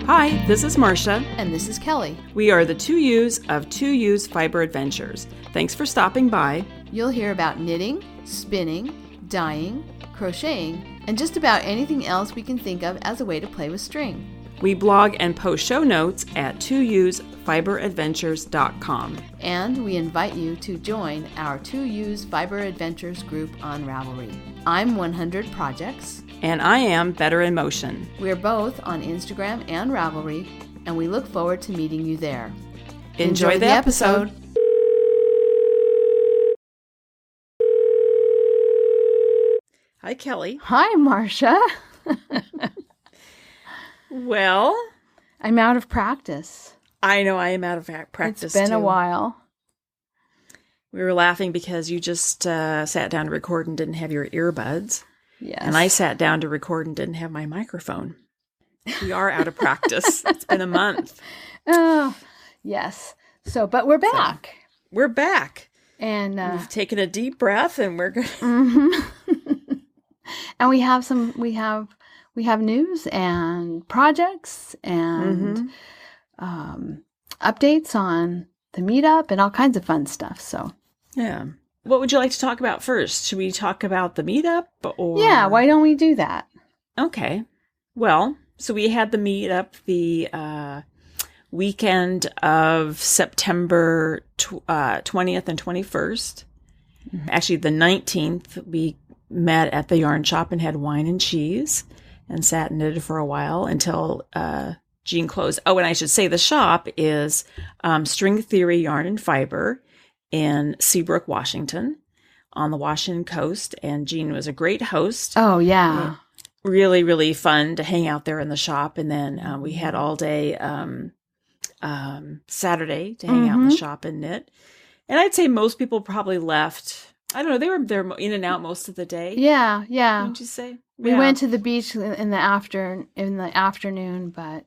Hi, this is Marsha. And this is Kelly. We are the 2U's of 2U's Fiber Adventures. Thanks for stopping by. You'll hear about knitting, spinning, dyeing, crocheting, and just about anything else we can think of as a way to play with string. We blog and post show notes at 2usfiberadventures.com. And we invite you to join our 2U's Fiber Adventures group on Ravelry. I'm 100 Projects. And I am Better in Motion. We're both on Instagram and Ravelry, and we look forward to meeting you there. Enjoy the episode. Hi, Kelly. Hi, Marsha. Well, I'm out of practice. I know I am out of practice. It's been a while. We were laughing because you just sat down to record and didn't have your earbuds. Yes. And I sat down to record and didn't have my microphone. We are out of practice. It's been a month. Oh, yes. But we're back. So, we're back. And we've taken a deep breath and we're good. Mm-hmm. And we have news and projects and updates on the meetup and all kinds of fun stuff. So yeah. What would you like to talk about first? Should we talk about the meetup? Or yeah, why don't we do that? Okay. Well, so we had the meetup the weekend of September 20th and 21st. Mm-hmm. Actually, the 19th, we met at the yarn shop and had wine and cheese and sat and knitted for a while until Jean closed. Oh, and I should say the shop is String Theory Yarn and Fiber in Seabrook, Washington, on the Washington Coast. And Jean was a great host. Oh, yeah. Really, really fun to hang out there in the shop. And then we had all day Saturday to hang out in the shop and knit. And I'd say most people probably left. I don't know. They were there in and out most of the day. Yeah, yeah. Wouldn't you say? We went to the beach in the afternoon, but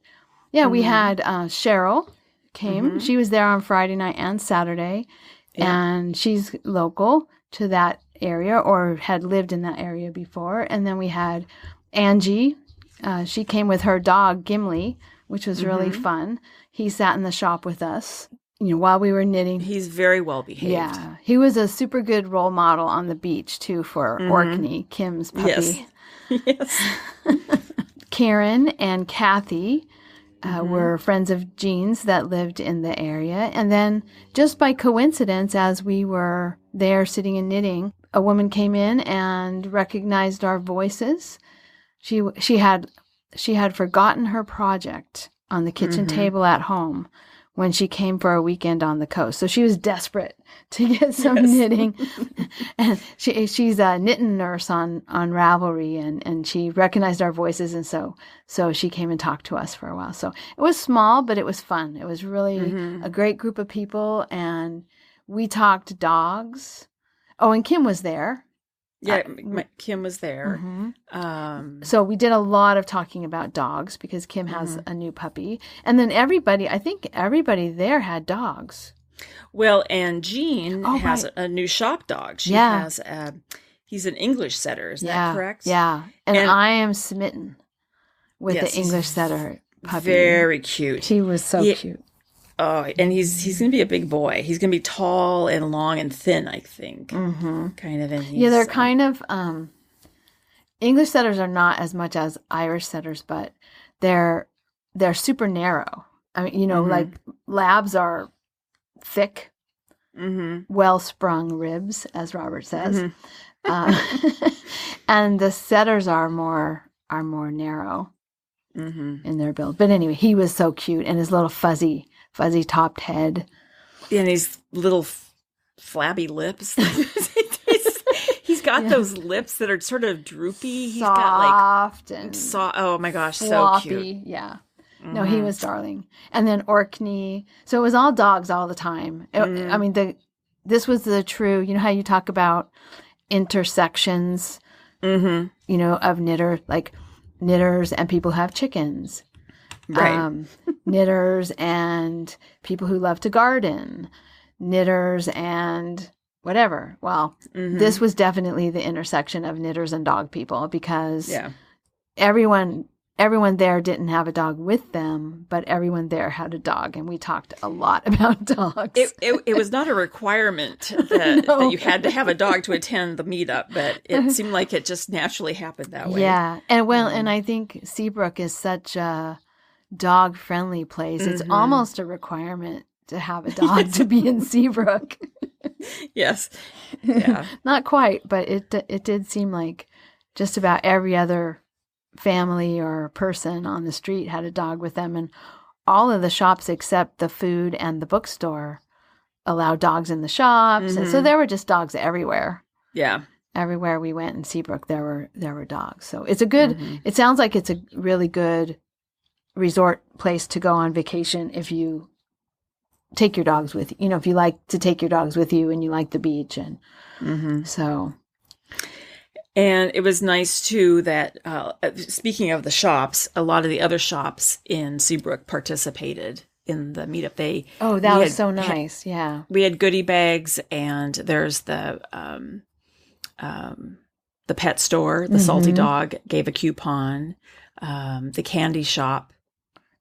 yeah, we had Cheryl came. Mm-hmm. She was there on Friday night and Saturday. Yeah. And she's local to that area or had lived in that area before. And then we had Angie. She came with her dog, Gimli, which was really fun. He sat in the shop with us, while we were knitting. He's very well behaved. Yeah. He was a super good role model on the beach, too, for Orkney, Kim's puppy. Yes. Karen and Kathy were friends of Jean's that lived in the area. And then just by coincidence, as we were there sitting and knitting, a woman came in and recognized our voices. She had forgotten her project on the kitchen table at home when she came for a weekend on the coast. So she was desperate to get some knitting. And she's a knitting nurse on Ravelry, and she recognized our voices, and so she came and talked to us for a while. So it was small, but it was fun. It was really a great group of people, and we talked dogs. Oh, and Kim was there. Yeah, Kim was there. So we did a lot of talking about dogs because Kim has a new puppy. And then I think everybody there had dogs. Well, and Jean has a new shop dog. She has, he's an English setter. Is that correct? Yeah. And I am smitten with the English setter puppy. Very cute. He was so cute. Oh, and he's going to be a big boy. He's going to be tall and long and thin, I think. Kind of. And they're kind of, English setters are not as much as Irish setters, but they're super narrow. I mean, like labs are thick, well-sprung ribs, as Robert says. And the setters are more narrow in their build. But anyway, he was so cute, and his little fuzzy topped head. And his little flabby lips. He's got those lips that are sort of droopy. He's got and soft. Oh my gosh, floppy. So cute. Yeah. No, he was darling. And then Orkney. So it was all dogs all the time. I mean, this was the true, how you talk about intersections, of knitters and people who have chickens. Right. Knitters and people who love to garden, knitters and whatever. Well, this was definitely the intersection of knitters and dog people because everyone everyone there didn't have a dog with them, but everyone there had a dog, and we talked a lot about dogs. It was not a requirement that, No. that you had to have a dog to attend the meetup, but it seemed like it just naturally happened that way. Yeah. And I think Seabrook is such a dog-friendly place. It's almost a requirement to have a dog to be in Seabrook. Yes. Yeah. Not quite, but it did seem like just about every other family or person on the street had a dog with them, and all of the shops except the food and the bookstore allow dogs in the shops, and so there were just dogs everywhere. Yeah. Everywhere we went in Seabrook, there were dogs. So it's a good. It sounds like it's a really good resort place to go on vacation if you take your dogs with you. You know, if you like to take your dogs with you and you like the beach, and so. And it was nice, too, that speaking of the shops, a lot of the other shops in Seabrook participated in the meetup. That was so nice. Yeah. We had goodie bags, and there's the pet store. The Salty Dog gave a coupon. The candy shop.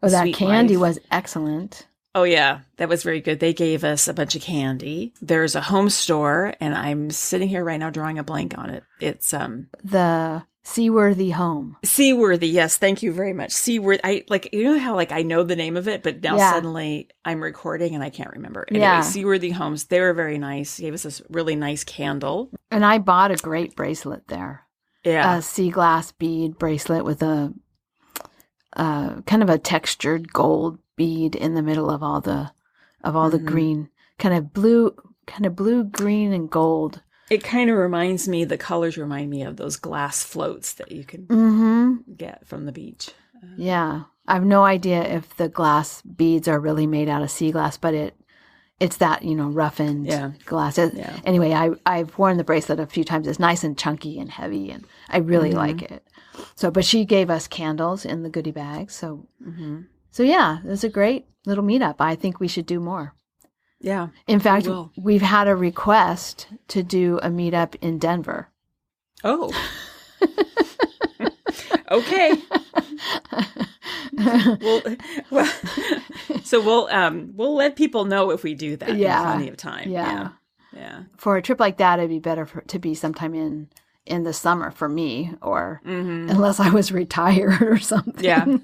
Oh, that Sweet candy Life. was excellent. Oh, yeah. That was very good. They gave us a bunch of candy. There's a home store, and I'm sitting here right now drawing a blank on it. It's The Seaworthy Home. Seaworthy. Yes, thank you very much. Seaworthy. You know how I know the name of it, but now suddenly I'm recording and I can't remember. Anyway, Seaworthy Homes. They were very nice. Gave us this really nice candle. And I bought a great bracelet there. Yeah. A sea glass bead bracelet with a kind of a textured gold bead in the middle of all the green, kind of blue, green, and gold. It kind of reminds me, the colors remind me of those glass floats that you can get from the beach. Yeah. I have no idea if the glass beads are really made out of sea glass, but it's that, roughened glass. Anyway, I've worn the bracelet a few times. It's nice and chunky and heavy, and I really like it. So, but she gave us candles in the goodie bag. So, so yeah, it was a great little meetup. I think we should do more. Yeah. In fact, we've had a request to do a meetup in Denver. Oh. Okay. We'll let people know if we do that. Yeah. In plenty of time. Yeah. Yeah. For a trip like that, it'd be better to be sometime in the summer for me, or unless I was retired or something. Yeah.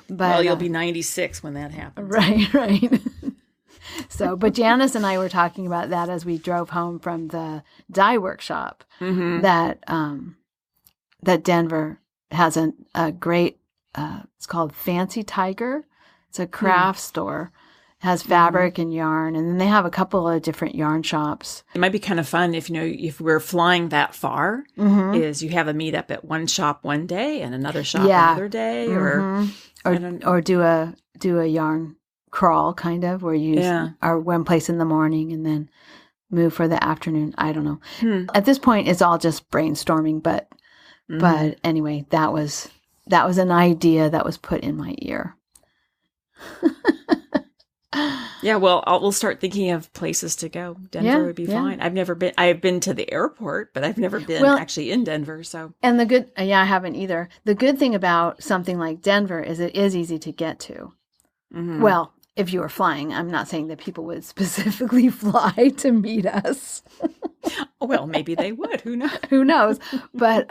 But you'll be 96 when that happens. Right. So, but Janice and I were talking about that as we drove home from the dye workshop, that Denver has a great, it's called Fancy Tiger. It's a craft store. It has fabric and yarn, and then they have a couple of different yarn shops. It might be kind of fun if we're flying that far, is you have a meetup at one shop one day and another shop another day, or do a yarn crawl, kind of, where you are one place in the morning and then move for the afternoon. I don't know. At this point, it's all just brainstorming, but anyway, that was an idea that was put in my ear. Yeah, well, we'll start thinking of places to go. Denver would be fine. I've never been. I've been to the airport, but I've never been actually in Denver. So, and I haven't either. The good thing about something like Denver is it is easy to get to. Well, if you were flying, I'm not saying that people would specifically fly to meet us. Well, maybe they would. Who knows? Who knows? But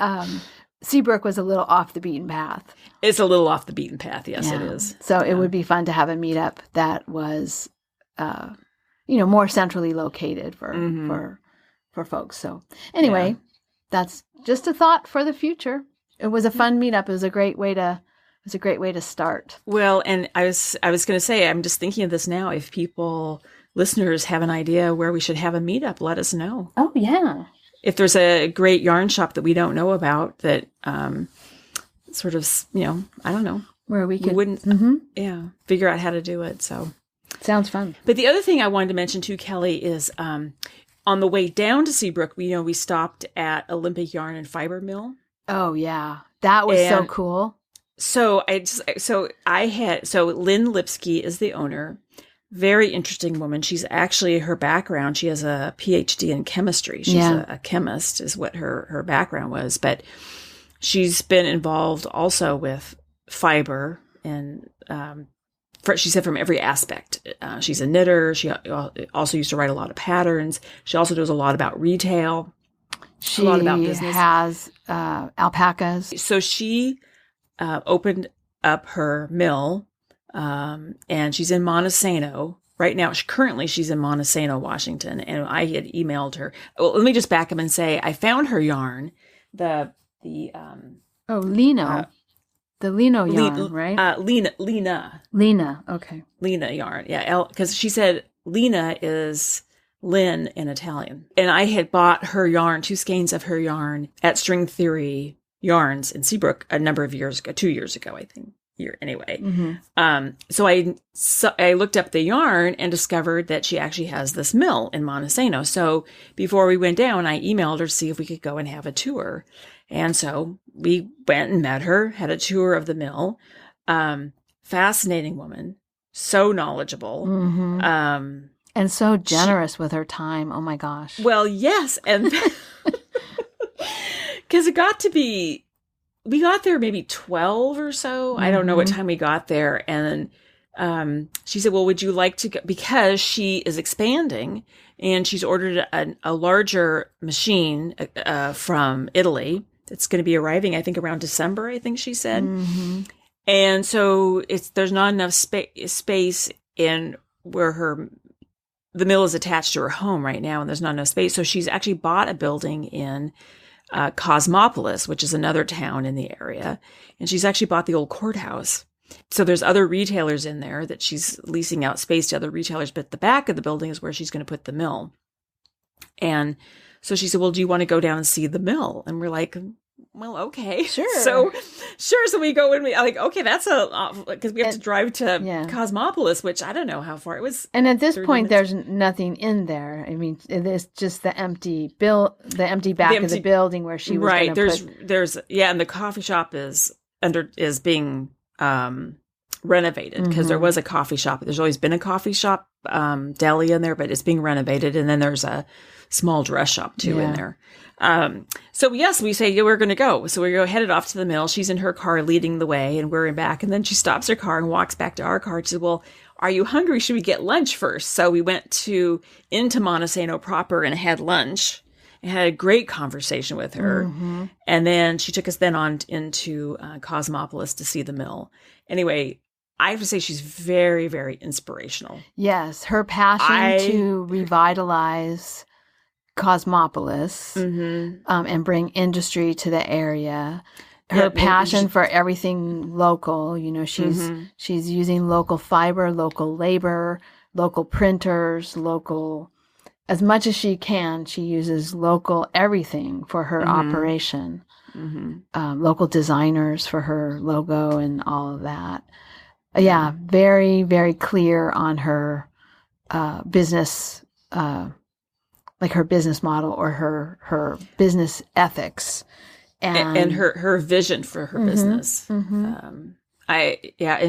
Seabrook was a little off the beaten path. It's a little off the beaten path. Yes, it is. So it would be fun to have a meetup that was, more centrally located for folks. So anyway, that's just a thought for the future. It was a fun meetup. It was a great way to start. Well, and I was going to say, I'm just thinking of this now. If listeners have an idea where we should have a meetup, let us know. Oh yeah. If there's a great yarn shop that we don't know about that, sort of, I don't know, where we wouldn't, figure out how to do it. So sounds fun. But the other thing I wanted to mention too, Kelly, is on the way down to Seabrook, we stopped at Olympic Yarn and Fiber Mill. Oh yeah, that was so cool. So Lynn Lipski is the owner. Very interesting woman. She's actually, her background, she has a PhD in chemistry. She's a chemist is what her background was. But she's been involved also with fiber and, she said from every aspect. She's a knitter. She also used to write a lot of patterns. She also does a lot about retail. She a lot about business. has alpacas. So she opened up her mill, and she's in Montesano right now. Currently, she's in Montesano, Washington. And I had emailed her. Well, let me just back up and say I found her yarn. The Lino. The Lino yarn, right? Lina. Okay. Lina yarn. Yeah. Because she said Lina is Lynn in Italian. And I had bought her yarn, 2 skeins of her yarn at String Theory Yarns in Seabrook a number of years ago, 2 years ago, I think. Anyway. So I looked up the yarn and discovered that she actually has this mill in Montesano. So before we went down, I emailed her to see if we could go and have a tour. And so we went and met her, had a tour of the mill. Fascinating woman, so knowledgeable. And so generous with her time. Oh my gosh. Well, yes. And because it got to be, we got there maybe 12 or so. I don't know what time we got there. And she said, well, would you like to go? Because she is expanding and she's ordered a larger machine from Italy. It's going to be arriving, I think, around December, I think she said. And so there's not enough space in where the mill is attached to her home right now, and there's not enough space. So she's actually bought a building in Cosmopolis, which is another town in the area. And she's actually bought the old courthouse. So there's other retailers in there that she's leasing out space to other retailers, but the back of the building is where she's going to put the mill. And so she said, well, do you want to go down and see the mill? And we're like, well, okay. Sure. So we go and we like, okay, that's because we have to drive to Cosmopolis, which I don't know how far it was. And at this point, there's nothing in there. I mean, it's just the empty back of the building where she was right. There's and the coffee shop is being renovated because there was a coffee shop. There's always been a coffee shop, deli in there, but it's being renovated. And then there's a small dress shop too in there. So yes, we say, we're going to go. So we go headed off to the mill. She's in her car leading the way and we're in back. And then she stops her car and walks back to our car. She said, well, are you hungry? Should we get lunch first? So we went into Montesano proper and had lunch and had a great conversation with her. And then she took us then on into Cosmopolis to see the mill. Anyway, I have to say she's very, very inspirational. Yes. Her passion to revitalize Cosmopolis and bring industry to the area. Her passion for everything local. You know, she's using local fiber, local labor, local printers, local, as much as she can. She uses local everything for her operation. Local designers for her logo and all of that. Yeah, very, very clear on her business, like her business model or her business ethics. And her vision for her business. And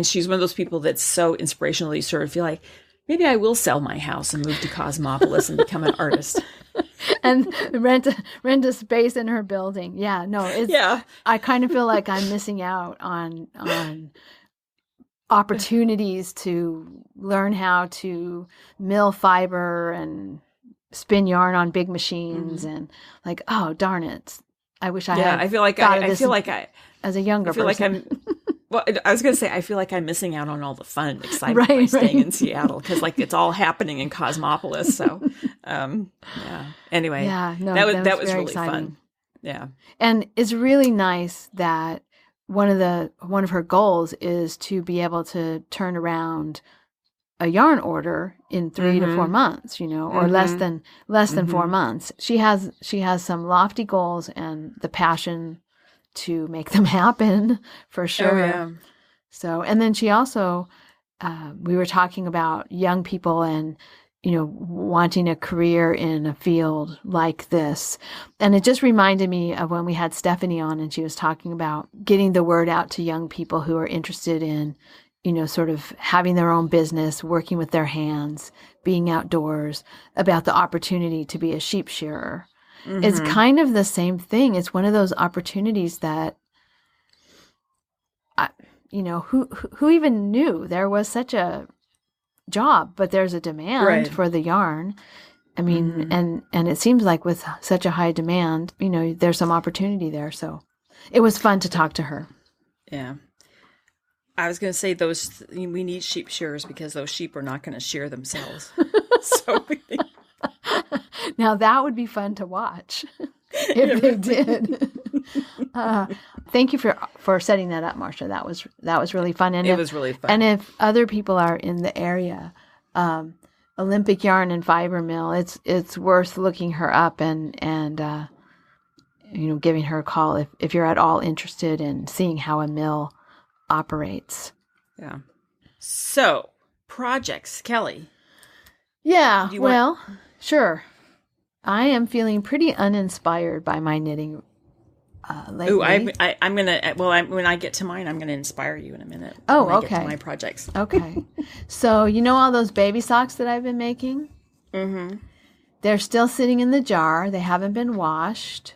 she's one of those people that's so inspirational that you sort of feel like, maybe I will sell my house and move to Cosmopolis and become an artist. And rent a space in her building. Yeah, no, I kind of feel like I'm missing out on opportunities to learn how to mill fiber and spin yarn on big machines and like, oh darn it. I wish I had. I feel like as a younger person. Well, I was going to say, I feel like I'm missing out on all the fun and excitement by staying in Seattle because, like, it's all happening in Cosmopolis. So, Anyway, that was really exciting. Fun. Yeah, and it's really nice that one of her goals is to be able to turn around a yarn order in 3 to 4 months, you know, or less than 4 months. She has some lofty goals and the passion to make them happen for sure. Oh, yeah. So, and then she also, we were talking about young people and, you know, wanting a career in a field like this. And it just reminded me of when we had Stephanie on and she was talking about getting the word out to young people who are interested in, you know, sort of having their own business, working with their hands, being outdoors, about the opportunity to be a sheep shearer. It's kind of the same thing. It's one of those opportunities that, who even knew there was such a job, but there's a demand for the yarn. I mean, and it seems like with such a high demand, there's some opportunity there. So it was fun to talk to her. Yeah. I was going to say we need sheep shearers because those sheep are not going to shear themselves. So now that would be fun to watch if they did. Thank you for setting that up, Marsha. That was really fun. And it was really fun. And if other people are in the area, Olympic Yarn and Fiber Mill, it's worth looking her up and giving her a call if you're at all interested in seeing how a mill operates. Yeah. So, projects, Kelly. Yeah, sure. I am feeling pretty uninspired by my knitting lately. Ooh, I'm gonna. When I get to mine, I'm gonna inspire you in a minute. Oh, when I okay. Get to my projects. Okay. So all those baby socks that I've been making. Mm-hmm. They're still sitting in the jar. They haven't been washed.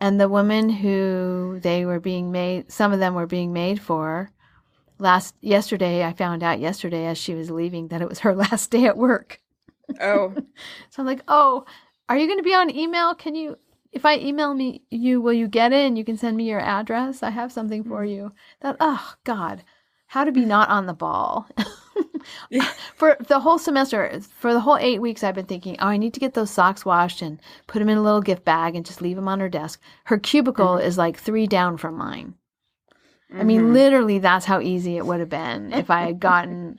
And the woman who some of them were being made for, yesterday, I found out yesterday as she was leaving that it was her last day at work. Oh. So I'm like, oh, are you going to be on email? If I email you, will you get it? And you can send me your address. I have something for you. Oh God, how to be not on the ball. For the whole semester, for the whole 8 weeks, I've been thinking, I need to get those socks washed and put them in a little gift bag and just leave them on her desk. Her cubicle is like 3 down from mine. I mean, literally, that's how easy it would have been if I had gotten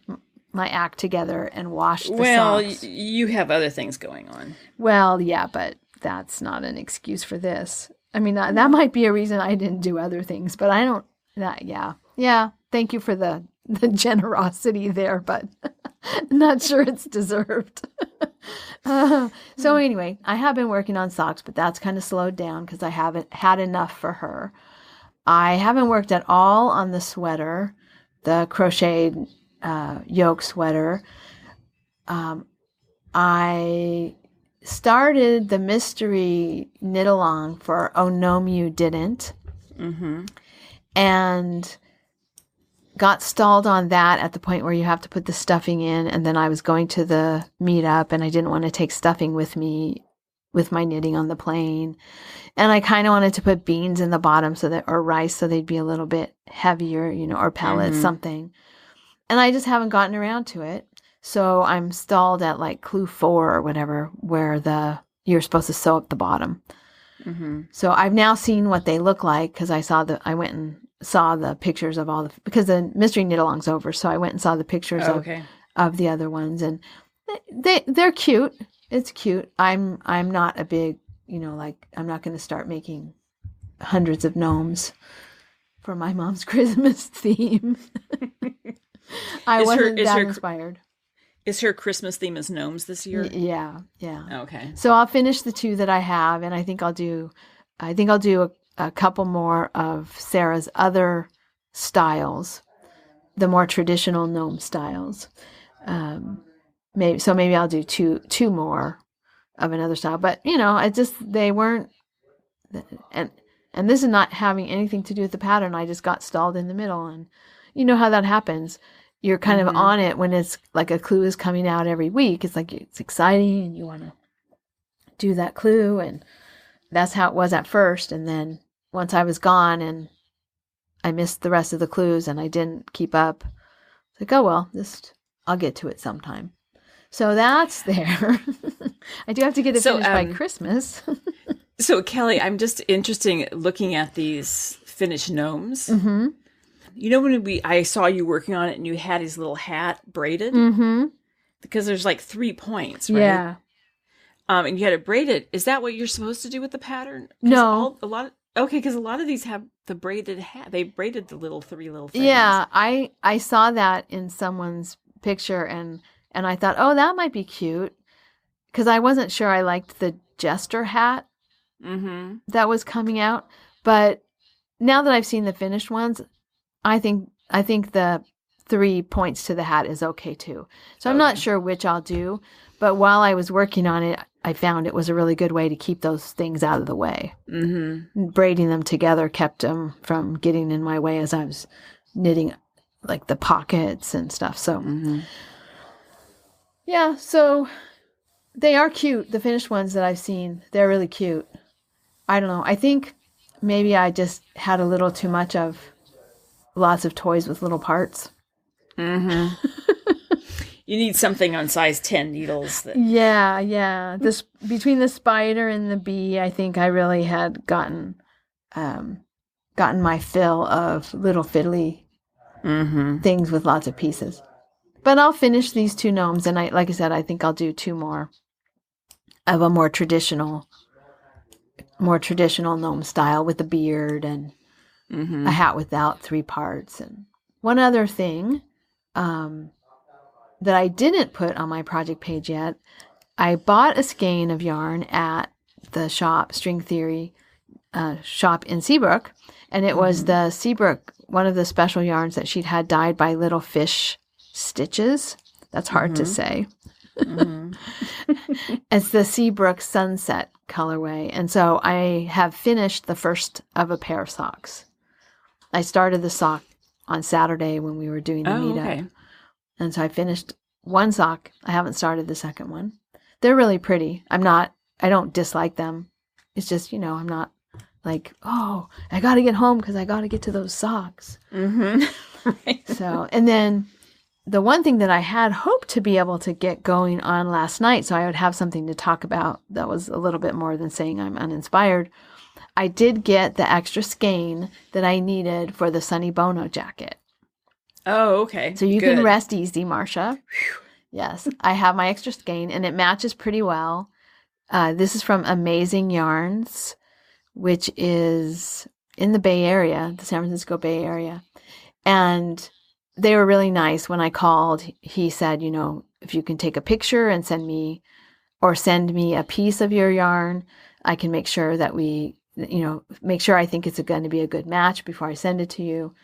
my act together and washed the socks. You have other things going on. Well, yeah, but that's not an excuse for this. I mean, that might be a reason I didn't do other things, but I don't. Yeah. Thank you for the generosity there, but not sure it's deserved. So anyway, I have been working on socks, but that's kind of slowed down because I haven't had enough for her. I haven't worked at all on the sweater, the crocheted yoke sweater. I started the mystery knit along for Oh Gnome You Didn't, and got stalled on that at the point where you have to put the stuffing in, and then I was going to the meetup and I didn't want to take stuffing with me with my knitting on the plane, and I kind of wanted to put beans in the bottom or rice so they'd be a little bit heavier, or pellets, something, and I just haven't gotten around to it. So I'm stalled at like clue 4 or whatever, where you're supposed to sew up the bottom. So I've now seen what they look like because I went and saw the pictures of because the mystery knit along's over. So I went and saw the pictures of the other ones, and they're cute. It's cute. I'm not a big, I'm not going to start making hundreds of gnomes for my mom's Christmas theme. I wasn't that inspired. Is her Christmas theme as gnomes this year? Yeah. Okay. So I'll finish the 2 that I have, and I think I'll do a couple more of Sarah's other styles, the more traditional gnome styles. Maybe I'll do two more of another style. But they weren't, and this is not having anything to do with the pattern. I just got stalled in the middle, and you know how that happens. You're kind of on it when it's like a clue is coming out every week. It's like it's exciting and you want to do that clue, and that's how it was at first. And then once I was gone and I missed the rest of the clues and I didn't keep up, it's like, oh well, I'll get to it sometime. So that's there. I do have to get it finished by Christmas. So Kelly, I'm just interested looking at these finished gnomes. When I saw you working on it and you had his little hat braided, because there's like 3 points, right? Yeah. And you had it braided. Is that what you're supposed to do with the pattern? No. Because a lot of these have the braided hat. They braided the 3 little things. Yeah, I saw that in someone's picture and I thought, oh, that might be cute, because I wasn't sure I liked the jester hat that was coming out. But now that I've seen the finished ones, I think the 3 points to the hat is okay too. So I'm not sure which I'll do, but while I was working on it, I found it was a really good way to keep those things out of the way. Mm-hmm. Braiding them together kept them from getting in my way as I was knitting like the pockets and stuff. So, yeah, so they are cute. The finished ones that I've seen, they're really cute. I don't know. I think maybe I just had a little too much of lots of toys with little parts. Mm-hmm. You need something on size 10 needles. Yeah. This between the spider and the bee, I think I really had gotten my fill of little fiddly things with lots of pieces. But I'll finish these 2 gnomes, and like I said, I think I'll do 2 more of a more traditional gnome style with a beard and a hat without 3 parts. And one other thing that I didn't put on my project page yet, I bought a skein of yarn at the shop, String Theory shop in Seabrook, and it was the Seabrook, one of the special yarns that she'd had dyed by little fish stitches. That's hard to say. It's the Seabrook Sunset colorway, and so I have finished the first of a pair of socks. I started the sock on Saturday when we were doing the meetup. Okay. And so I finished one sock. I haven't started the second one. They're really pretty. I don't dislike them. It's just, I'm not like, oh, I got to get home because I got to get to those socks. Right. So, and then the one thing that I had hoped to be able to get going on last night, so I would have something to talk about that was a little bit more than saying I'm uninspired. I did get the extra skein that I needed for the Sunny Bono jacket. Oh, okay. So you can rest easy, Marsha. Yes, I have my extra skein, and it matches pretty well. This is from Amazing Yarns, which is in the Bay Area, the San Francisco Bay Area. And they were really nice. When I called, he said, if you can take a picture and send me a piece of your yarn, I can make sure that make sure I think it's going to be a good match before I send it to you.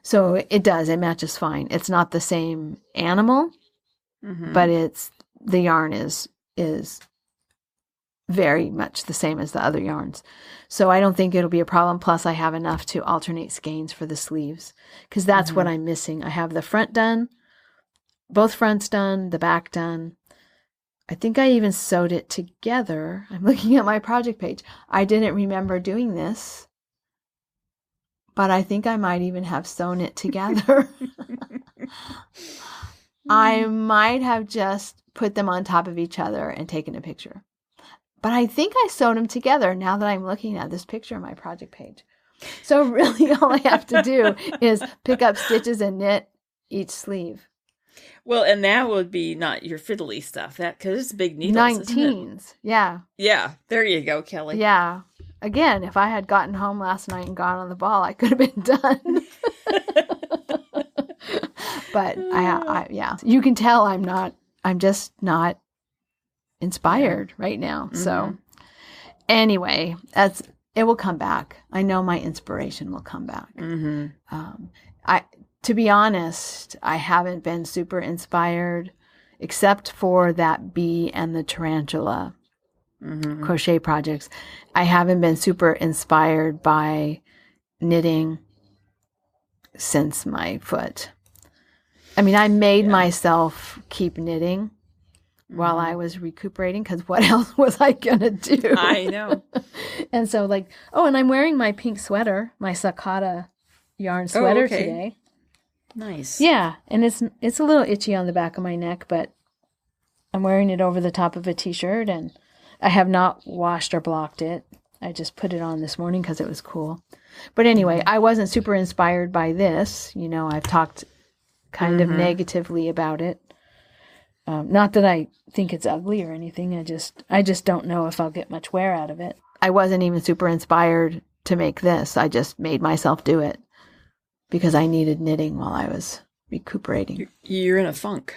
So it does. It matches fine. It's not the same animal, but the yarn is very much the same as the other yarns. So I don't think it'll be a problem. Plus I have enough to alternate skeins for the sleeves because that's what I'm missing. I have the front done, both fronts done, the back done. I think I even sewed it together. I'm looking at my project page. I didn't remember doing this, but I think I might even have sewn it together. I might have just put them on top of each other and taken a picture. But I think I sewed them together now that I'm looking at this picture on my project page. So really all I have to do is pick up stitches and knit each sleeve. Well, and that would be not your fiddly stuff, because it's big needles, 19s, yeah. Yeah, there you go, Kelly. Yeah. Again, if I had gotten home last night and gone on the ball, I could have been done. But yeah, you can tell I'm just not inspired right now. So anyway, it will come back. I know my inspiration will come back. To be honest, I haven't been super inspired except for that bee and the tarantula crochet projects. I haven't been super inspired by knitting since my foot. I mean, I made myself keep knitting while I was recuperating because what else was I going to do? I know. And so and I'm wearing my pink sweater, my Sakata yarn sweater today. Nice. Yeah, and it's a little itchy on the back of my neck, but I'm wearing it over the top of a t-shirt, and I have not washed or blocked it. I just put it on this morning because it was cool. But anyway, I wasn't super inspired by this. I've talked kind of negatively about it. Not that I think it's ugly or anything. I just don't know if I'll get much wear out of it. I wasn't even super inspired to make this. I just made myself do it because I needed knitting while I was recuperating. You're in a funk.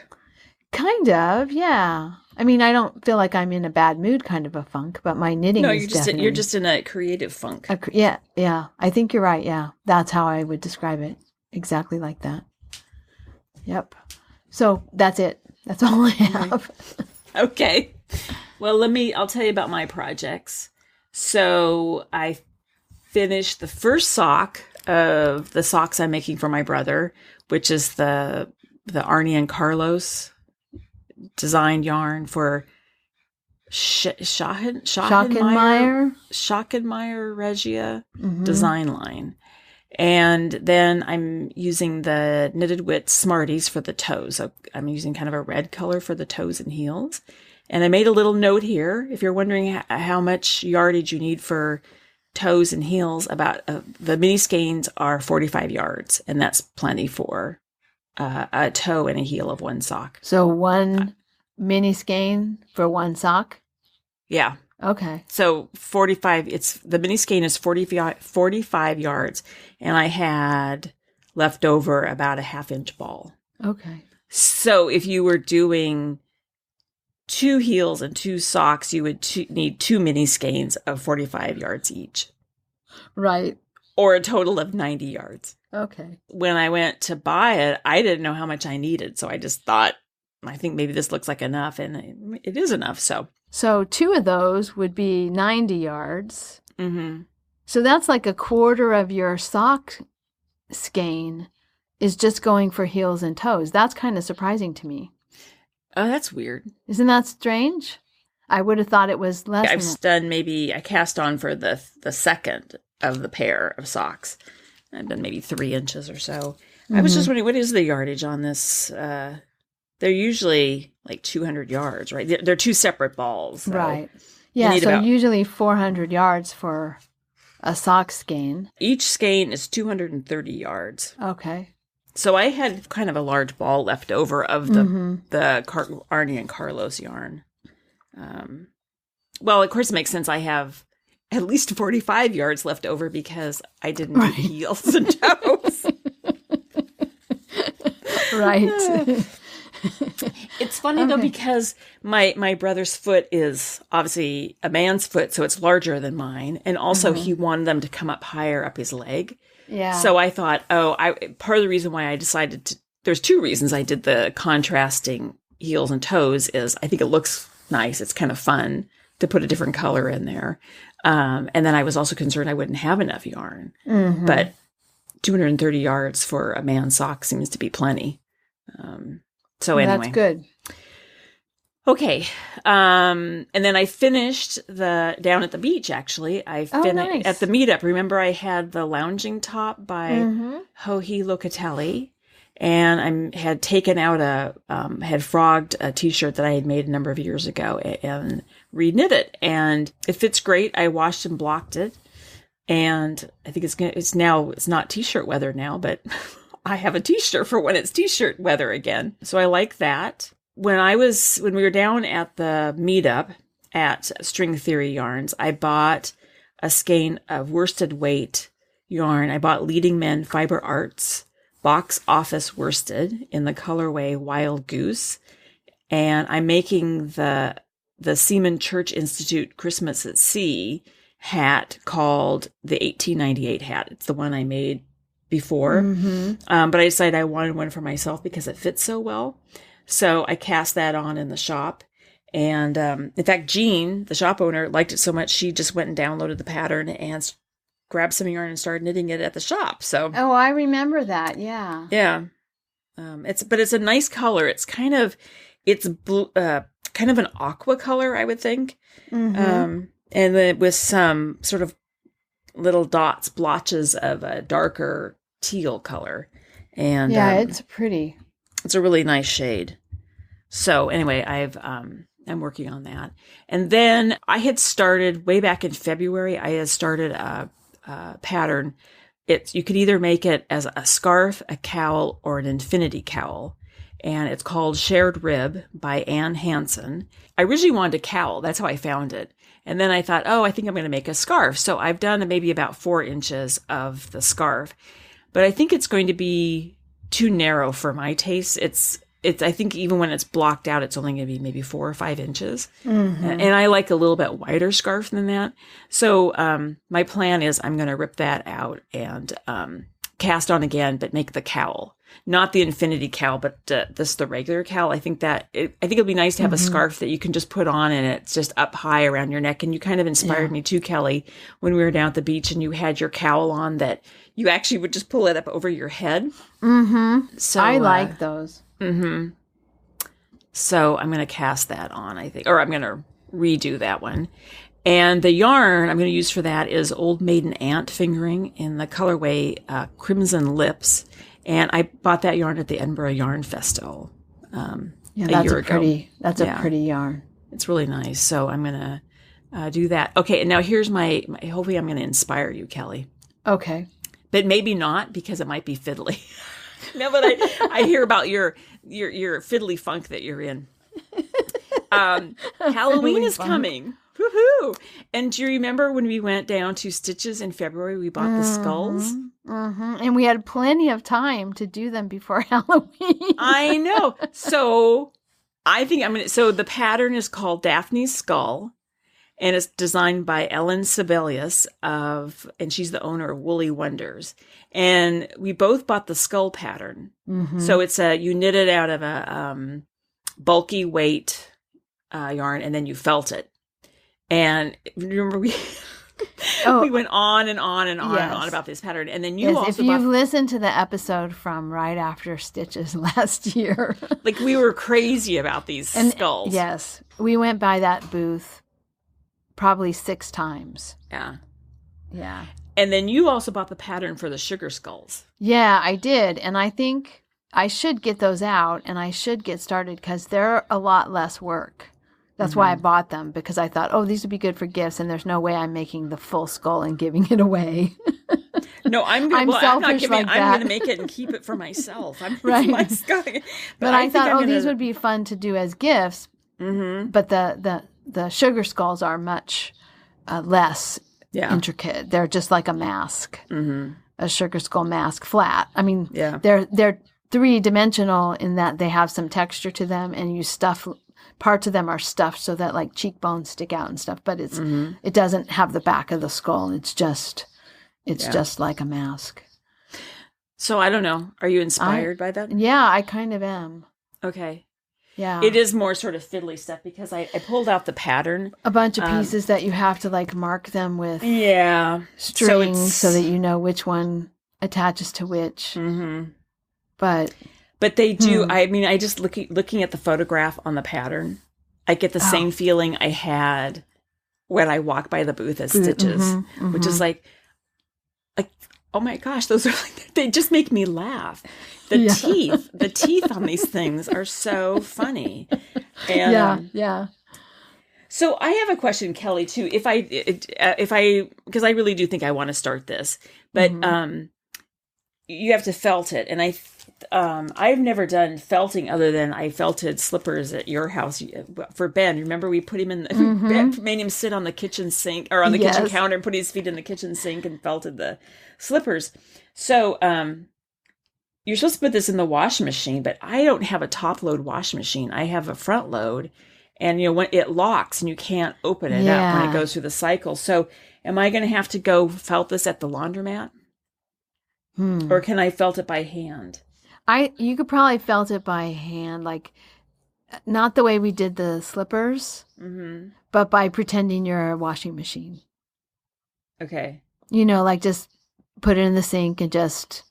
Kind of, yeah. I mean, I don't feel like I'm in a bad mood kind of a funk, but my knitting is definitely... you're just in a creative funk. Yeah. I think you're right, yeah. That's how I would describe it. Exactly like that. Yep. So that's it. That's all I have. Okay. Well, I'll tell you about my projects. So I finished the first sock of the socks I'm making for my brother, which is the Arnie and Carlos designed yarn for Schockenmeyer Regia design line. And then I'm using the Knitted Wit Smarties for the toes. So I'm using kind of a red color for the toes and heels. And I made a little note here. If you're wondering how much yardage you need for toes and heels, about the mini skeins are 45 yards. And that's plenty for a toe and a heel of one sock. So one mini skein for one sock? Yeah. Okay. So 45, the mini skein is 45 yards, and I had left over about a 1/2-inch ball. Okay. So if you were doing 2 heels and 2 socks, you would need 2 mini skeins of 45 yards each. Right. Or a total of 90 yards. Okay. When I went to buy it, I didn't know how much I needed, so I just thought, I think maybe this looks like enough, and it is enough, So 2 of those would be 90 yards. Mm-hmm. So that's like a quarter of your sock skein is just going for heels and toes. That's kind of surprising to me. Oh, that's weird. Isn't that strange? I would have thought it was less. I cast on for the second of the pair of socks. I've done maybe 3 inches or so. I was just wondering, what is the yardage on this? They're usually like 200 yards, right? They're 2 separate balls. So right. Yeah, so usually 400 yards for a sock skein. Each skein is 230 yards. Okay. So I had kind of a large ball left over of the Arnie and Carlos yarn. Well, of course, it makes sense. I have at least 45 yards left over because I didn't do heels and toes. Right. It's funny though, because my brother's foot is obviously a man's foot, so it's larger than mine, and also he wanted them to come up higher up his leg. Yeah. So I thought, part of the reason why I decided to, there's 2 reasons I did the contrasting heels and toes is I think it looks nice. It's kind of fun to put a different color in there. And then I was also concerned I wouldn't have enough yarn, but 230 yards for a man's sock seems to be plenty. So anyway. That's good. Okay. And then I finished down at the beach, actually. I finished nice. At the meetup. Remember I had the lounging top by Joji Locatelli, and I had taken out had frogged a t-shirt that I had made a number of years ago and reknit it. And it fits great. I washed and blocked it. And I think it's not t-shirt weather now, but I have a t-shirt for when it's t-shirt weather again. So I like that. When we were down at the meetup at String Theory Yarns, I bought a skein of worsted weight yarn. I bought Leading Men Fiber Arts Box Office Worsted in the colorway Wild Goose. And I'm making the Seaman Church Institute Christmas at Sea hat called the 1898 hat. It's the one I made before. But I decided I wanted one for myself because it fits so well. So I cast that on in the shop. And in fact, Jean, the shop owner, liked it so much, she just went and downloaded the pattern and grabbed some yarn and started knitting it at the shop. So I remember that. Yeah. Yeah. It's a nice color. It's kind of blue, kind of an aqua color, I would think. And then with some sort of little dots, blotches of a darker teal color. And it's pretty. It's a really nice shade. So anyway, I'm working on that. And then I had started way back in February, I had started a pattern. You could either make it as a scarf, a cowl, or an infinity cowl. And it's called Shared Rib by Ann Hansen. I originally wanted a cowl. That's how I found it. And then I thought, I think I'm going to make a scarf. So I've done maybe about 4 inches of the scarf. But I think it's going to be too narrow for my taste. I think even when it's blocked out, it's only going to be maybe 4 or 5 inches. And I like a little bit wider scarf than that. So my plan is I'm going to rip that out and cast on again, but make the cowl. Not the infinity cowl, but the regular cowl. I think it'll be nice to have a scarf that you can just put on and it's just up high around your neck. And you kind of inspired me too, Kelly, when we were down at the beach and you had your cowl on that you actually would just pull it up over your head. Mm-hmm. So I like those. Mm-hmm. So I'm going to cast that on, I think, or I'm going to redo that one. And the yarn I'm going to use for that is Old Maiden Ant Fingering in the colorway Crimson Lips. And I bought that yarn at the Edinburgh Yarn Festival a year ago. That's a pretty yarn. It's really nice. So I'm going to do that. Okay, and now here's my hopefully I'm going to inspire you, Kelly. Okay. But maybe not, because it might be fiddly. No, but I hear about your fiddly funk that you're in. Halloween is coming. Woohoo! And do you remember when we went down to Stitches in February, we bought the skulls? Mm-hmm. And we had plenty of time to do them before Halloween. I know. So I think so the pattern is called Daphne's Skull, and it's designed by Ellen Sibelius and she's the owner of Woolly Wonders. And we both bought the skull pattern. Mm-hmm. So it's you knit it out of a bulky weight yarn, and then you felt it. And remember, we went on and on and on and on about this pattern. And then if you've listened to the episode from right after Stitches last year. Like, we were crazy about these skulls. Yes. We went by that booth probably 6 times. Yeah. Yeah. And then you also bought the pattern for the sugar skulls. Yeah, I did. And I think I should get those out and I should get started because they're a lot less work. That's why I bought them, because I thought, these would be good for gifts, and there's no way I'm making the full skull and giving it away. No, I'm not giving it. I'm going to make it and keep it for myself. Right. My skull. But I thought, these would be fun to do as gifts. Mm-hmm. But the sugar skulls are much less intricate. They're just like a mask, a sugar skull mask, flat. I mean, they're 3-dimensional in that they have some texture to them, and you stuff. Parts of them are stuffed so that like cheekbones stick out and stuff, but it doesn't have the back of the skull. It's just like a mask. So I don't know. Are you inspired by that? Yeah, I kind of am. Okay. Yeah. It is more sort of fiddly stuff because I pulled out the pattern. A bunch of pieces that you have to like mark them with strings so that you know which one attaches to which. Mm-hmm. But they do. I mean, I just looking at the photograph on the pattern, I get the same feeling I had when I walked by the booth at Stitches, which is like, oh my gosh, those are they just make me laugh. The teeth on these things are so funny. And, So I have a question, Kelly, too. If I, because I really do think I want to start this, but you have to felt it, and I've never done felting other than I felted slippers at your house for Ben. Remember, we put him in made him sit on the kitchen sink or on the kitchen counter and put his feet in the kitchen sink and felted the slippers. So you're supposed to put this in the washing machine, but I don't have a top load washing machine. I have a front load, and when it locks and you can't open it up when it goes through the cycle. So am I going to have to go felt this at the laundromat? Or can I felt it by hand? You could probably felt it by hand, like not the way we did the slippers, but by pretending you're a washing machine. Okay. Like just put it in the sink and just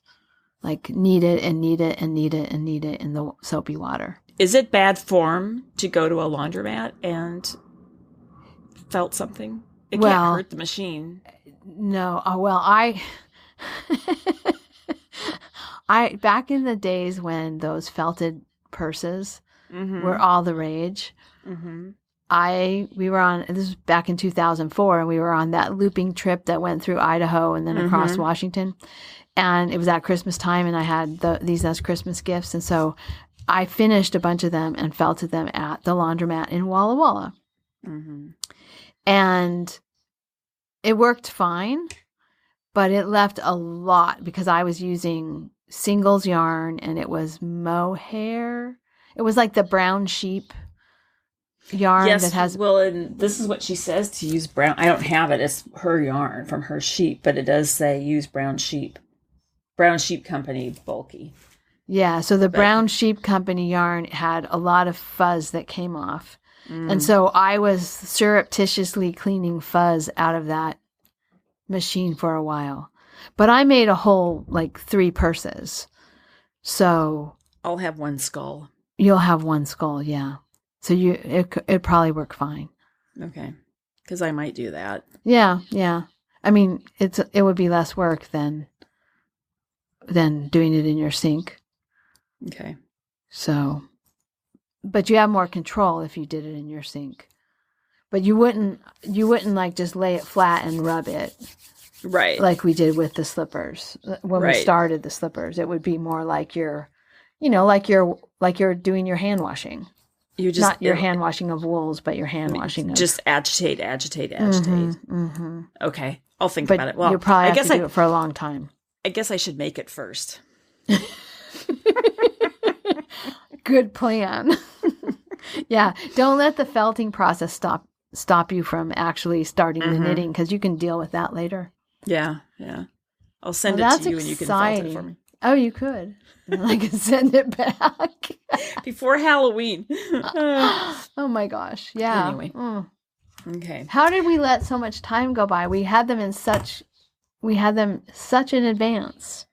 like knead it and knead it and knead it and knead it in the soapy water. Is it bad form to go to a laundromat and felt something? It can't hurt the machine. No. I back in the days when those felted purses were all the rage. We were on, this was back in 2004, and we were on that looping trip that went through Idaho and then across Washington. And it was at Christmas time, and I had these as Christmas gifts. And so I finished a bunch of them and felted them at the laundromat in Walla Walla. And it worked fine, but it left a lot because I was using singles yarn, and it was mohair. It was like the brown sheep yarn that has. Well, and this is what she says, to use brown. I don't have it. It's her yarn from her sheep, but it does say use brown sheep. Brown Sheep Company bulky. Yeah, so the Brown Sheep Company yarn had a lot of fuzz that came off. And so I was surreptitiously cleaning fuzz out of that machine for a while. But I made a whole, 3 purses. So I'll have one skull. You'll have one skull, yeah. So it'd probably work fine. Okay. Because I might do that. Yeah. I mean, it would be less work than doing it in your sink. Okay. So, but you have more control if you did it in your sink. But you wouldn't just lay it flat and rub it. Right. Like we did with the slippers. When we started the slippers, it would be more like you're doing your hand washing. Not your hand washing of wools, but your hand washing of... Just agitate. Mm-hmm. Okay. I'll think about it. Well, you'll probably have to do it for a long time. I guess I should make it first. Good plan. Yeah. Don't let the felting process stop you from actually starting the knitting, because you can deal with that later. Yeah. I'll send it to you and you can felt it for me. Oh, you could. And I can send it back. Before Halloween. Oh my gosh. Yeah. Anyway. Okay. How did we let so much time go by? We had them such in advance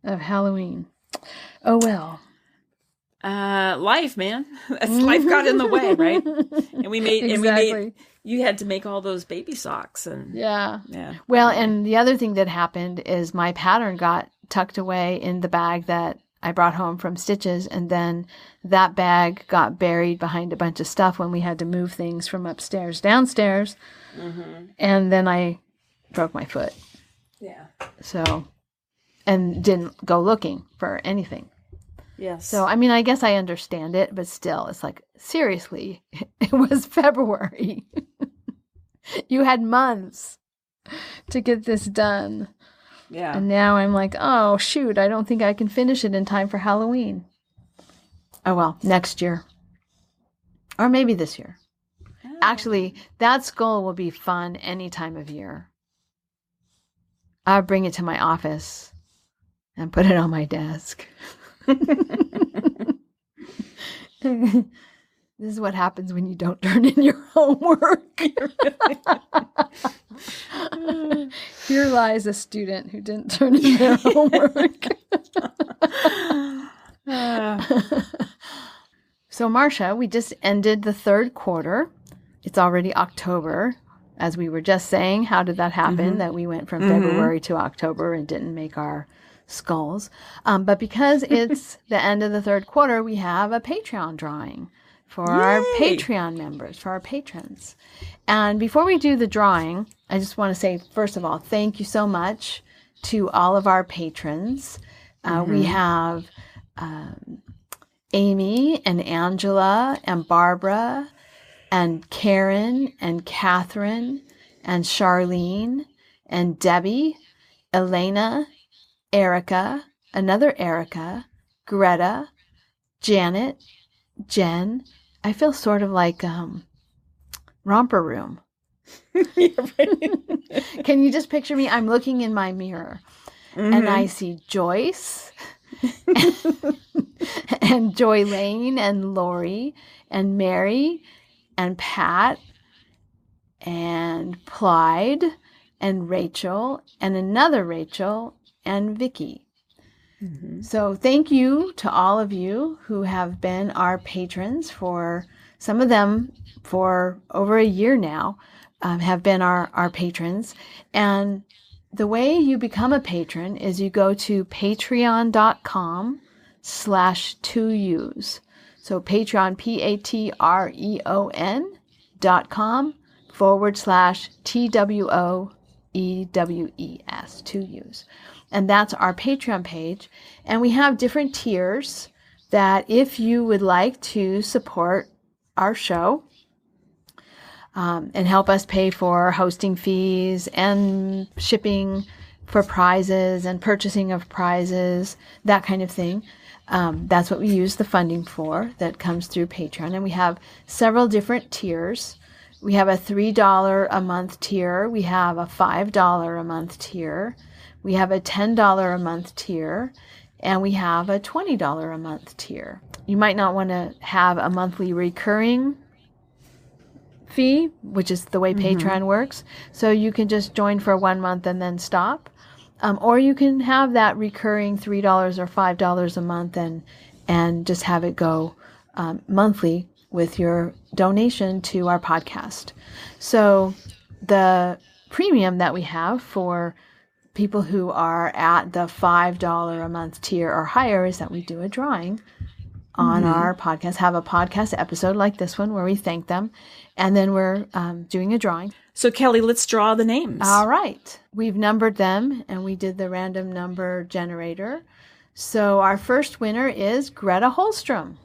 of Halloween. Oh well. Life, man. Life got in the way, right? And we made you had to make all those baby socks and yeah. Well, and the other thing that happened is my pattern got tucked away in the bag that I brought home from Stitches, and then that bag got buried behind a bunch of stuff when we had to move things from upstairs downstairs. And then I broke my foot. Yeah. So, and didn't go looking for anything. Yes. So, I mean, I guess I understand it, but still, it's like, seriously, it was February. You had months to get this done. Yeah. And now I'm like, oh, shoot, I don't think I can finish it in time for Halloween. Oh, well, next year. Or maybe this year. Oh. Actually, that skull will be fun any time of year. I'll bring it to my office and put it on my desk. This is what happens when you don't turn in your homework. Here lies a student who didn't turn in their homework. So, Marsha, we just ended the 3rd quarter. It's already October. As we were just saying, how did that happen, that we went from February to October and didn't make our skulls? But because it's the end of the 3rd quarter, we have a Patreon drawing for our Patreon members, for our patrons. And before we do the drawing, I just want to say, first of all, thank you so much to all of our patrons. We have Amy and Angela and Barbara and Karen and Catherine and Charlene and Debbie, Elena, Erica, another Erica, Greta, Janet, Jen. I feel sort of like Romper Room. Yeah, right. Can you just picture me? I'm looking in my mirror and I see Joyce and Joy Lane and Lori and Mary and Pat and Clyde and Rachel and another Rachel and Vicky. So thank you to all of you who have been our patrons for, some of them for over a year now, have been our patrons. And the way you become a patron is you go to patreon.com/2Us. So Patreon, patreon.com/TWOEWES, 2Us. And that's our Patreon page. And we have different tiers that if you would like to support our show and help us pay for hosting fees and shipping for prizes and purchasing of prizes, that kind of thing, that's what we use the funding for that comes through Patreon. And we have several different tiers. We have a $3 a month tier. We have a $5 a month tier. We have a $10 a month tier, and we have a $20 a month tier. You might not want to have a monthly recurring fee, which is the way Patreon works. So you can just join for 1 month and then stop. Or you can have that recurring $3 or $5 a month and just have it go monthly with your donation to our podcast. So the premium that we have for people who are at the $5 a month tier or higher is that we do a drawing on our podcast, have a podcast episode like this one where we thank them, and then we're doing a drawing. So Kelly, let's draw the names. All right. We've numbered them, and we did the random number generator. So our first winner is Greta Holstrom.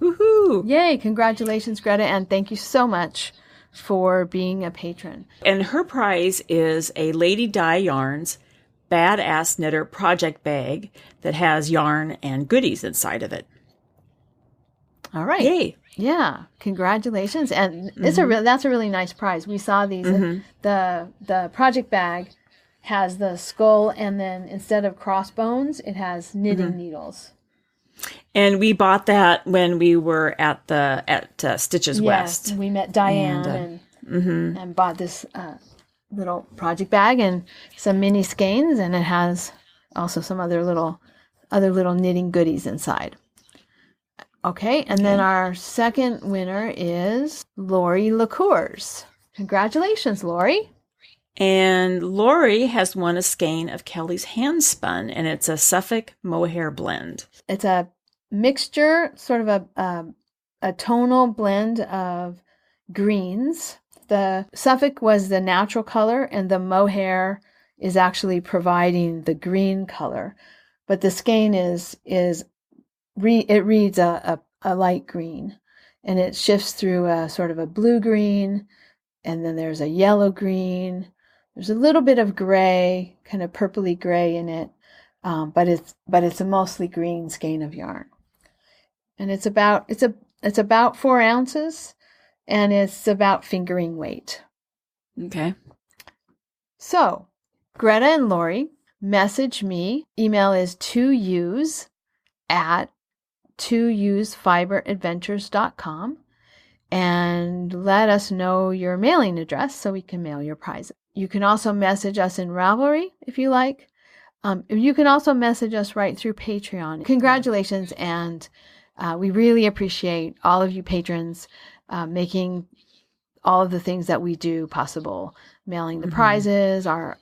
Woohoo! Yay! Congratulations, Greta, and thank you so much for being a patron. And her prize is a Lady Di Yarns Badass Knitter project bag that has yarn and goodies inside of it. All right. Yay! Yeah, congratulations, and that's a really nice prize. We saw these. The project bag has the skull, and then instead of crossbones, it has knitting needles. And we bought that when we were at Stitches West. Yes, we met Diane and bought this little project bag and some mini skeins, and it has also some other little knitting goodies inside. Okay, and then our second winner is Lori LaCours. Congratulations, Lori. And Lori has won a skein of Kelly's hand spun, and it's a Suffolk mohair blend. It's a mixture, sort of a tonal blend of greens. The Suffolk was the natural color, and the mohair is actually providing the green color. But the skein it reads a light green, and it shifts through a sort of a blue green, and then there's a yellow green. There's a little bit of gray, kind of purpley gray in it, but it's a mostly green skein of yarn, and it's about 4 ounces, and it's about fingering weight. Okay. So, Greta and Lori, message me. Email is 2usfiberadventures.com, and let us know your mailing address so we can mail your prize. You can also message us in Ravelry if you like. You can also message us right through Patreon. Congratulations, and we really appreciate all of you patrons making all of the things that we do possible. Mailing the prizes, our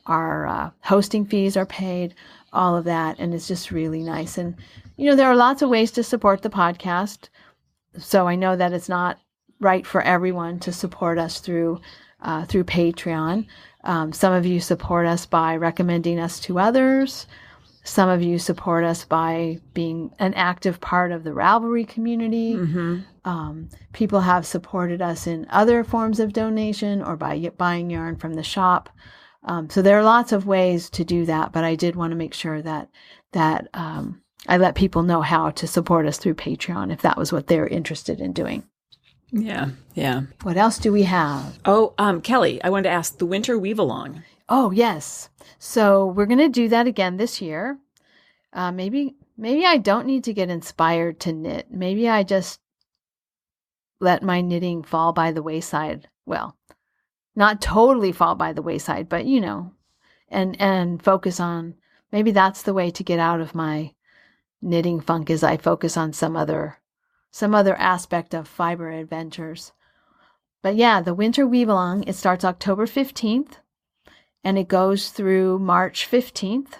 hosting fees are paid, all of that, and it's just really nice. And there are lots of ways to support the podcast, so I know that it's not right for everyone to support us through Patreon. Some of you support us by recommending us to others. Some of you support us by being an active part of the Ravelry community. People have supported us in other forms of donation or by buying yarn from the shop. So there are lots of ways to do that, but I did want to make sure that I let people know how to support us through Patreon if that was what they're interested in doing. Yeah. What else do we have? Oh, Kelly, I wanted to ask the winter weave along. Oh, yes. So we're going to do that again this year. Maybe I don't need to get inspired to knit. Maybe I just let my knitting fall by the wayside. Well, not totally fall by the wayside, but and focus on, maybe that's the way to get out of my knitting funk, is I focus on some other aspect of fiber adventures. But yeah, the winter weave along, it starts October 15th and it goes through March 15th.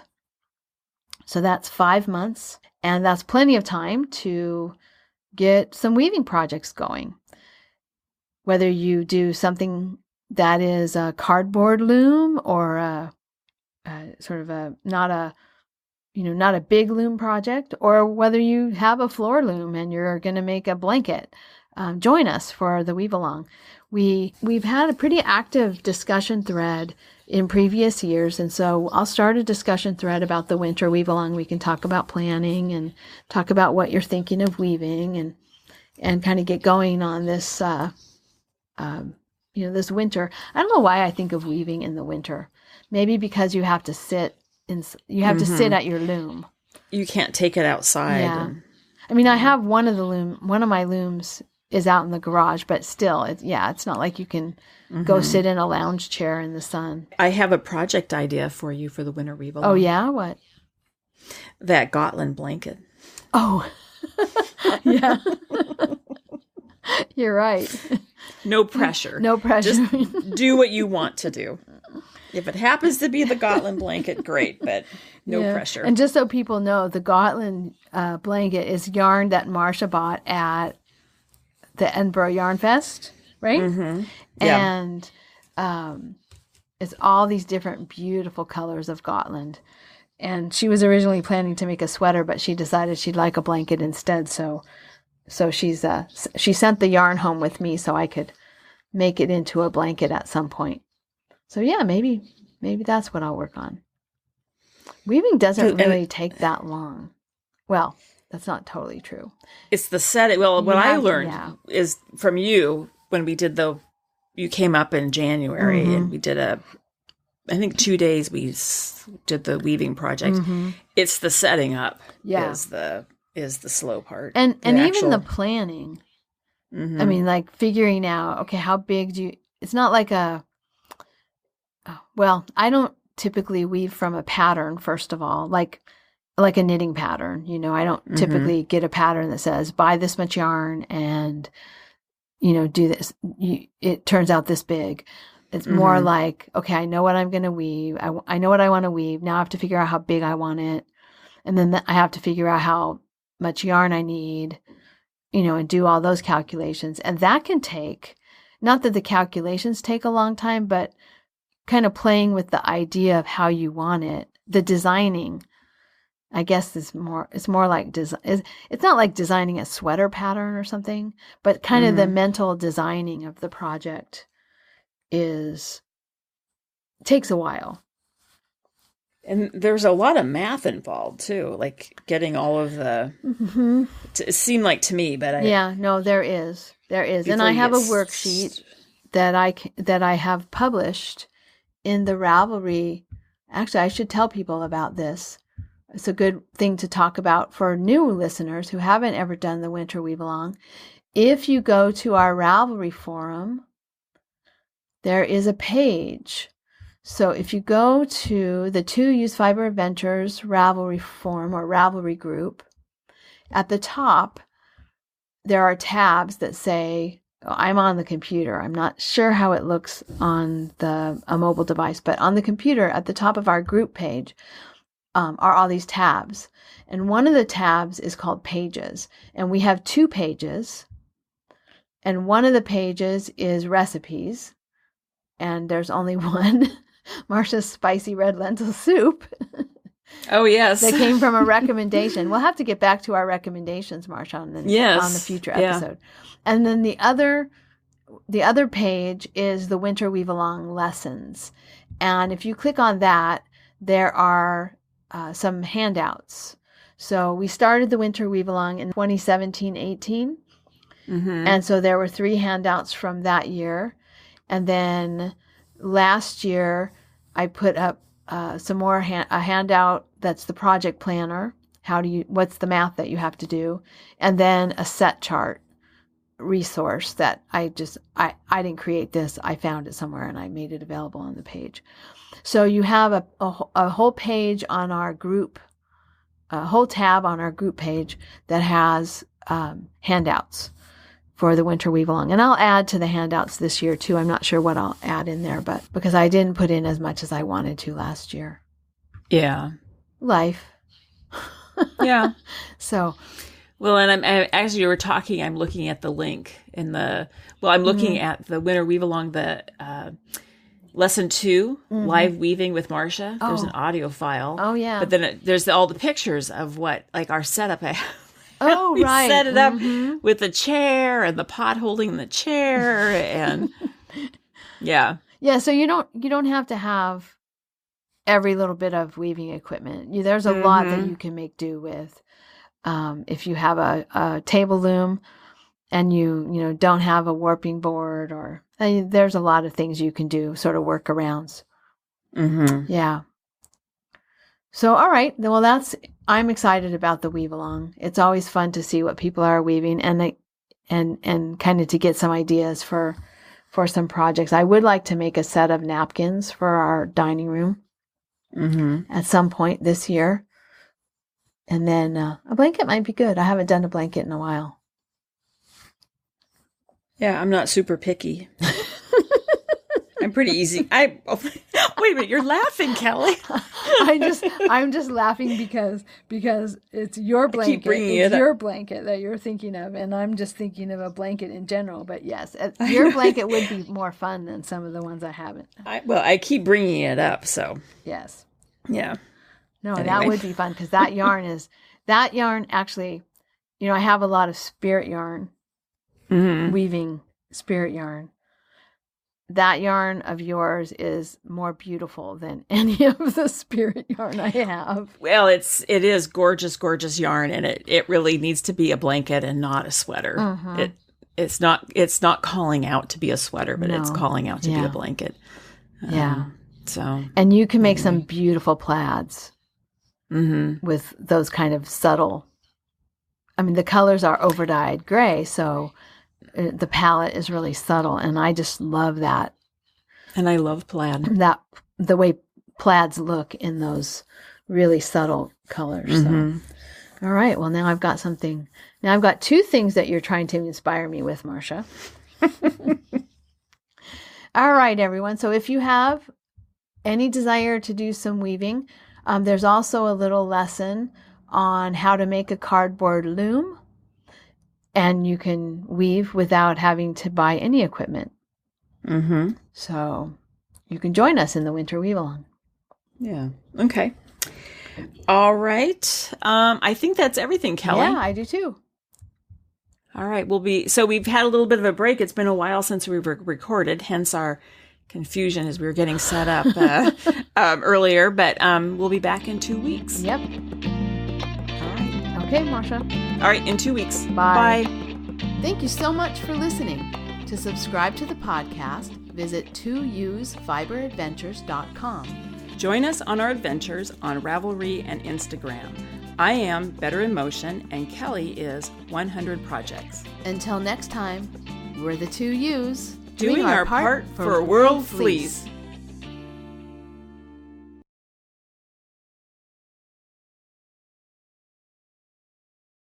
So that's 5 months, and that's plenty of time to get some weaving projects going. Whether you do something that is a cardboard loom or a sort of not a big loom project, or whether you have a floor loom and you're going to make a blanket, join us for the weave along. We've had a pretty active discussion thread in previous years, and so I'll start a discussion thread about the winter weave along. We can talk about planning and talk about what you're thinking of weaving and kind of get going on this this winter. I don't know why I think of weaving in the winter. Maybe because you have to sit you have to sit at your loom. You can't take it outside. Yeah. I mean, I have one of my looms is out in the garage, but still, it's not like you can go sit in a lounge chair in the sun. I have a project idea for you for the winter weave along. Oh, yeah? What? That Gotland blanket. Oh, yeah. You're right. No pressure. No pressure. Just do what you want to do. If it happens to be the Gotland blanket, great, but no pressure. And just so people know, the Gotland blanket is yarn that Marsha bought at the Edinburgh Yarn Fest, right? Mm-hmm. Yeah. And it's all these different beautiful colors of Gotland. And she was originally planning to make a sweater, but she decided she'd like a blanket instead. So she sent the yarn home with me so I could make it into a blanket at some point. So yeah, maybe that's what I'll work on. Weaving doesn't really take that long. Well, that's not totally true. It's the setting. Well, what I learned is from you when we did you came up in January and we did I think 2 days we did the weaving project. Mm-hmm. It's the setting up is the slow part. And even the planning. Mm-hmm. I mean, like figuring out, okay, how big it's not like I don't typically weave from a pattern, first of all, like a knitting pattern. I don't typically get a pattern that says buy this much yarn and, do this. It turns out this big. It's more like, okay, I know what I'm going to weave. I know what I want to weave. Now I have to figure out how big I want it. And then I have to figure out how much yarn I need, and do all those calculations. And that can take, not that the calculations take a long time, but kind of playing with the idea of how you want it. The designing, I guess, it's more like it's not like designing a sweater pattern or something, but kind of the mental designing of the project takes a while. And there's a lot of math involved too, like getting all of the. Mm-hmm. It seemed like to me, but there is, and I have a worksheet that I have published in the Ravelry. Actually, I should tell people about this. It's a good thing to talk about for new listeners who haven't ever done the Winter Weave Along. If you go to our Ravelry forum, there is a page. So if you go to the 2 Use Fiber Adventures Ravelry forum or Ravelry group, at the top, there are tabs that say, I'm on the computer. I'm not sure how it looks on a mobile device, but on the computer at the top of our group page are all these tabs. And one of the tabs is called Pages. And we have 2 pages. And one of the pages is recipes. And there's only one, Marsha's spicy red lentil soup. Oh, yes. That came from a recommendation. We'll have to get back to our recommendations, Marsha, on the future episode. And then the other page is the Winter Weave Along lessons. And if you click on that, there are some handouts. So we started the Winter Weave Along in 2017-18. Mm-hmm. And so there were 3 handouts from that year. And then last year, I put up some more a handout that's the project planner. What's the math that you have to do? And then a set chart resource that I didn't create this. I found it somewhere and I made it available on the page. So you have a whole page on our group, a whole tab on our group page that has handouts for the Winter Weave Along. And I'll add to the handouts this year too. I'm not sure what I'll add in there, but because I didn't put in as much as I wanted to last year. Yeah. Life. Yeah. So. Well, and as you were talking, I'm looking at the link I'm looking at the Winter Weave Along, the lesson 2, live weaving with Marsha. Oh. There's an audio file. Oh, yeah. But then there's all the pictures of our setup. Oh, we right. set it up with the chair and the pot holding the chair and yeah. Yeah, so you don't have to have every little bit of weaving equipment. There's a lot that you can make do with. If you have a table loom and you don't have a warping board there's a lot of things you can do, sort of workarounds. Mm-hmm. Yeah. So, all right. Well, I'm excited about the weave along. It's always fun to see what people are weaving and kind of to get some ideas for some projects. I would like to make a set of napkins for our dining room at some point this year. And then a blanket might be good. I haven't done a blanket in a while. Yeah, I'm not super picky. I'm pretty easy. Wait a minute, you're laughing, Kelly. I'm just laughing because it's your blanket. It's your blanket that you're thinking of, and I'm just thinking of a blanket in general. But yes, your blanket would be more fun than some of the ones I haven't. I keep bringing it up, so yes, yeah. No, anyway. That would be fun because that yarn actually, I have a lot of spirit yarn, weaving spirit yarn. That yarn of yours is more beautiful than any of the spirit yarn I have. Well, it is gorgeous, gorgeous yarn, and it really needs to be a blanket and not a sweater. It's not calling out to be a sweater, but it's calling out to be a blanket. And you can make some beautiful plaids with those kind of subtle. I mean, the colors are overdyed gray, so the palette is really subtle, and I just love that. And I love plaid. The way plaids look in those really subtle colors. So. All right. Well, now I've got something. Now I've got two things that you're trying to inspire me with, Marsha. All right, everyone. So if you have any desire to do some weaving, there's also a little lesson on how to make a cardboard loom. And you can weave without having to buy any equipment. So you can join us in the Winter Weave Along. Yeah. Okay. All right. I think that's everything, Kelly. Yeah, I do too. All right. So we've had a little bit of a break. It's been a while since we recorded, hence our confusion as we were getting set up earlier. But we'll be back in 2 weeks. Yep. Okay, Marsha. All right, in 2 weeks. Bye. Thank you so much for listening. To subscribe to the podcast, visit 2usfiberadventures.com. Join us on our adventures on Ravelry and Instagram. I am Better in Motion, and Kelly is 100 Projects. Until next time, we're the 2 U's doing our part for World Fleece.